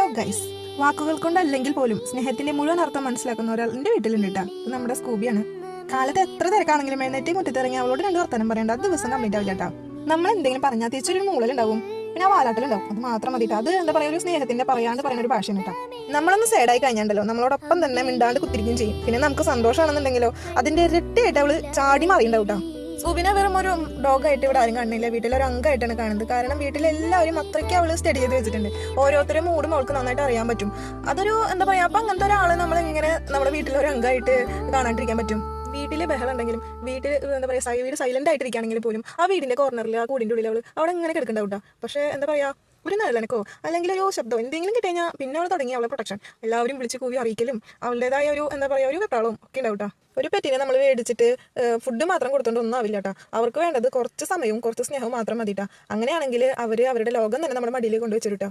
Hello guys, വാക്കുകൾ കൊണ്ടല്ലെങ്കിൽ പോലും സ്നേഹത്തിന്റെ മുഴുവൻ അർത്ഥം മനസ്സിലാക്കുന്ന ഒരാൾ എന്റെ വീട്ടിലുണ്ട് കേട്ടോ. നമ്മുടെ സ്കൂബിയാണ്. കാലത്ത് എത്ര തിരക്കാണെങ്കിലും എഴുന്നേറ്റ് മുറ്റത്തിറങ്ങി അവളോട് 2 വർത്തമാനം പറയേണ്ട അത് ദിവസം കംപ്ലീറ്റ് ആവില്ല കേട്ടോ. നമ്മൾ എന്തെങ്കിലും പറഞ്ഞാൽ തിരിച്ചൊരു മൂളലുണ്ടാവും, പിന്നെ ആ വാലാട്ടലുണ്ടാവും. അത് മാത്രം മതി. അത് എന്താ പറയുക, ഒരു സ്നേഹത്തിന്റെ പറയാണ്ട് പറയുന്ന ഒരു ഭാഷയാണ് കേട്ടോ. നമ്മളൊന്ന് സേഡായി കഴിഞ്ഞാണ്ടല്ലോ നമ്മളോടൊപ്പം തന്നെ മിണ്ടാണ്ട് കുത്തിരിക്കുകയും ചെയ്യും. പിന്നെ നമുക്ക് സന്തോഷമാണെന്നുണ്ടെങ്കിലോ അതിന്റെ ഇരട്ടിയായിട്ട് അവള് ചാടി മാറിയിട്ടുണ്ടാവും കേട്ടോ. സുബിനെ വെറും ഒരു ഡോഗായിട്ട് ഇവിടെ ആരും കാണുന്നില്ല, വീട്ടിലൊരു അംഗമായിട്ടാണ് കാണുന്നത്. കാരണം വീട്ടിലെല്ലാവരും അത്രയ്ക്ക് അവള് സ്റ്റഡി ചെയ്ത് വെച്ചിട്ടുണ്ട്. ഓരോരുത്തരും മൂടും അവൾക്ക് നന്നായിട്ട് അറിയാൻ പറ്റും. അതൊരു എന്താ പറയാ, അപ്പൊ അങ്ങനത്തെ ഒരാള് നമ്മൾ ഇങ്ങനെ നമ്മുടെ വീട്ടിലൊരു അംഗമായിട്ട് കാണാണ്ടിരിക്കാൻ പറ്റും. വീട്ടിലെ ബഹളം ഉണ്ടെങ്കിലും വീട്ടിൽ എന്താ പറയാ വീട് സൈലന്റ് ആയിട്ടിരിക്കുകയാണെങ്കിൽ പോലും ആ വീടിന്റെ കോർണറിൽ ആ കൂടിന്റെ ഉള്ളിൽ അവള് അവിടെ ഇങ്ങനെ കിടക്കണ്ടാവും. പക്ഷെ എന്താ പറയാ, ഒരു നിഴലനക്കോ അല്ലെങ്കിൽ ഒരു ശബ്ദം എന്തെങ്കിലും കിട്ടിക്കഴിഞ്ഞാൽ പിന്നെ അവൾ തുടങ്ങി അവളെ പ്രൊട്ടക്ഷൻ എല്ലാവരും വിളിച്ച് കൂവി അറിയിക്കലും അവളുടേതായ ഒരു എന്താ പറയാ ഒരു വെപ്രാളവും ഒക്കെ ഉണ്ടാവും. ഒരു പെറ്റിനെ നമ്മൾ മേടിച്ചിട്ട് ഫുഡ് മാത്രം കൊടുത്തോണ്ട് ഒന്നും ആവില്ല കേട്ടോ. അവർക്ക് വേണ്ടത് കുറച്ച് സമയവും കുറച്ച് സ്നേഹവും മാത്രം മതി കേട്ടോ. അങ്ങനെയാണെങ്കിൽ അവരുടെ ലോകം തന്നെ നമ്മുടെ മടിയിൽ കൊണ്ടുവച്ചിട്ടോ.